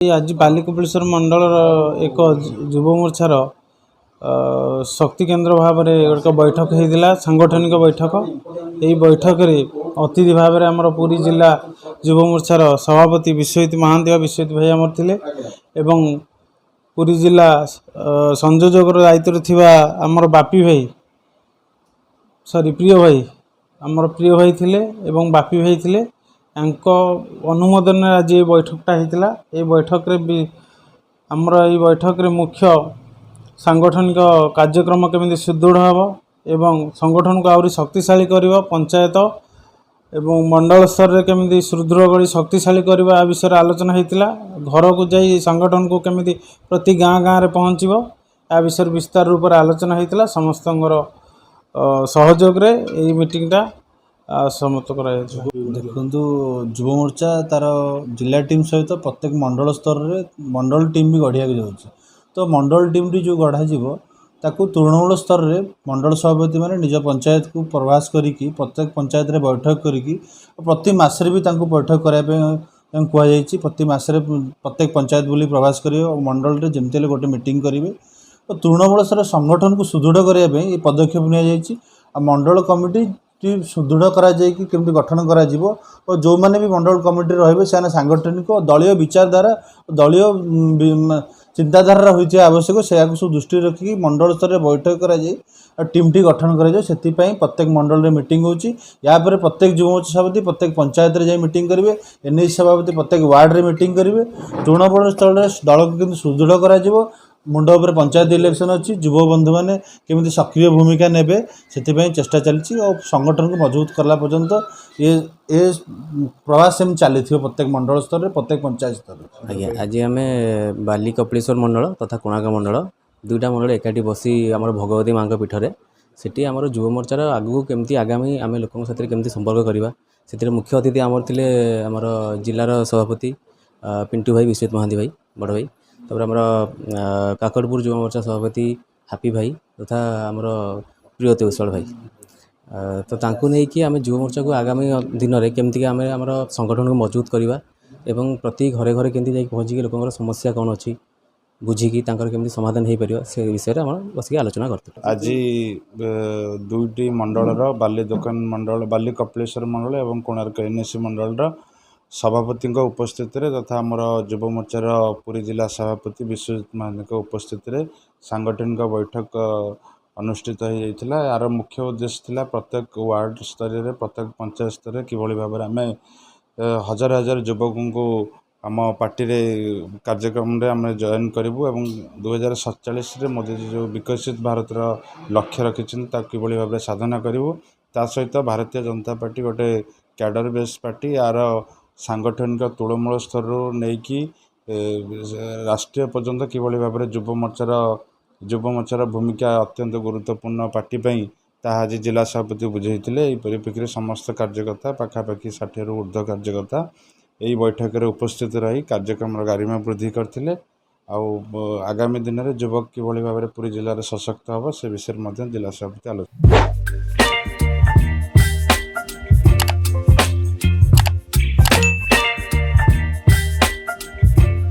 आज बालिकपिलेश्वर मंडल एक युव मोर्चार शक्ति केन्द्र भाव में एक बैठक होता सांगठनिक बैठक। यही बैठक में अतिथि भाव में आमर पुरी जिला युव मोर्चार सभापति विश्वजित महांती विश्वजित भाई आमर थिले एवं पुरी जिला संयोजक दायित्व थिबा आमर बापी भाई प्रिय भाई आमर प्रिय भाई थिले एवं बापी भाई थिले अनुमोदन आज ये बैठकटा होता। ये बैठक रे भी आमर ये बैठक रे मुख्य सांगठनिक कार्यक्रम केमी सुदृढ़ हम एवं संगठन को आहरी शक्तिशाली करवा पंचायत एवं मंडल स्तर में केमी सुदृढ़ कर शक्तिशाली करवा विषय आलोचना होता। घर को जाई संगठन को केमी प्रति गाँ गाँव में पहुँचब या विषय विस्तार रूप से आलोचना होता। समस्त सहयोग रे यही मीटिंगटा समाप्त कर देखु युव मोर्चा तार जिला टीम सहित प्रत्येक मंडल स्तर में मंडल टीम भी गढ़िया जाऊँगी। तो मंडल टीम जो गढ़ाव ताकू तृणमूल स्तर में मंडल सभापति मैंने निज पंचायत को प्रवास करी प्रत्येक पंचायत रे बैठक करी प्रति मसरे भी बैठक कराया कहुई। प्रति मसरे प्रत्येक पंचायत बुली प्रवास करेंगे और मंडल में जमती गोटे मीटिंग करेंगे। तो तृणमूल स्तर संगठन को सुदृढ़ करने ये पदक्षेप नि मंडल कमिटी सुदृढ़ करमती गठन कर जो मैंने भी मंडल कमिटी रे से सांगठनिक दलीय विचारधारा दलीय चिंताधारा होती आवश्यक से दृष्टि रखिक मंडल स्तर में बैठक कर टीम टी गठन कर प्रत्येक मंडल में मीटिंग होची। या प्रत्येक युव मोर्चा सभापति प्रत्येक पंचायत में जाए मीटिंग करेंगे। एनएसी सभापति प्रत्येक वार्ड में मीटिंग करेंगे। तृणमूल स्तर में दल को सुदृढ़ कर मुंड उपर पंचायत इलेक्शन अच्छी युव बंधु मैंने केमी सक्रिय भूमिका नेबे से चेष्टा चलती और संगठन को मजबूत करला पर्यंत ये प्रवास सेम चली प्रत्येक मंडल स्तर में प्रत्येक पंचायत स्तर। आज्ञा आज आम बालिकपिलेश्वर मंडल तथा कोणार्क मंडल दुईटा मंडल एकाठी बसी आम भगवती माँ पीठरे सेठी आम युव मोर्चार आगू केमती आगामी आम लोक केमती संपर्क करवा से मुख्य अतिथि आमर थिले आमर जिलार सभापति पिंटू भाई विश्वजित महांती भाई बड़ भाई तापर आमर काकड़पुर युव मोर्चा सभापति हापी भाई तथा आमर प्रियते उस्वल भाई तो तांकु नहीं कि आम युव मोर्चा को आगामी दिन में केमती आम आमर संगठन को मजबूत करवा एवं प्रति घरे घरे केमती जाई पहुँचिकी लोक समस्या कौन अच्छी बुझिकी केमती समाधान हो पार से विषय में आम बस आलोचना करते। आज दुईटी मंडल बाली दोकान मंडल बालिकपिलेश्वर मंडल और कोणार्क एनएसी मंडल सभापति उपस्थित तथा आमर युव मोर्चार पुरी जिला सभापति विश्वजित महांती उपस्थित सांगठनिक बैठक अनुष्ठित होता। यार मुख्य उद्देश्य था प्रत्येक वार्ड स्तर में प्रत्येक पंचायत स्तर कि भाव में आम हजार हजार युवक को आम पार्टी कार्यक्रम आम जॉइन करूँ और 2047 मोदी जो विकसित भारत लक्ष्य रखी कि भाव में साधना करूँ। ता सहित भारतीय जनता पार्टी गोटे कैडर बेस पार्टी यार सांगठनिक तृणमूल स्तर नहीं कि राष्ट्रीय पर्यंत कि भाव में युव मोर्चार भूमिका अत्यंत गुरुत्वपूर्ण पार्टी आज जिला सभापति बुझे परिप्रेक्षी समस्त कार्यकर्ता पाखापाखि 60 रु ऊर्ध्व कार्यकर्ता यही बैठक में उपस्थित रही कार्यक्रम गारिमा वृद्धि करते आगामी दिन में युवक कि भाव में पूरी जिले में सशक्त हम से विषय में जिला सभापति आलोचना।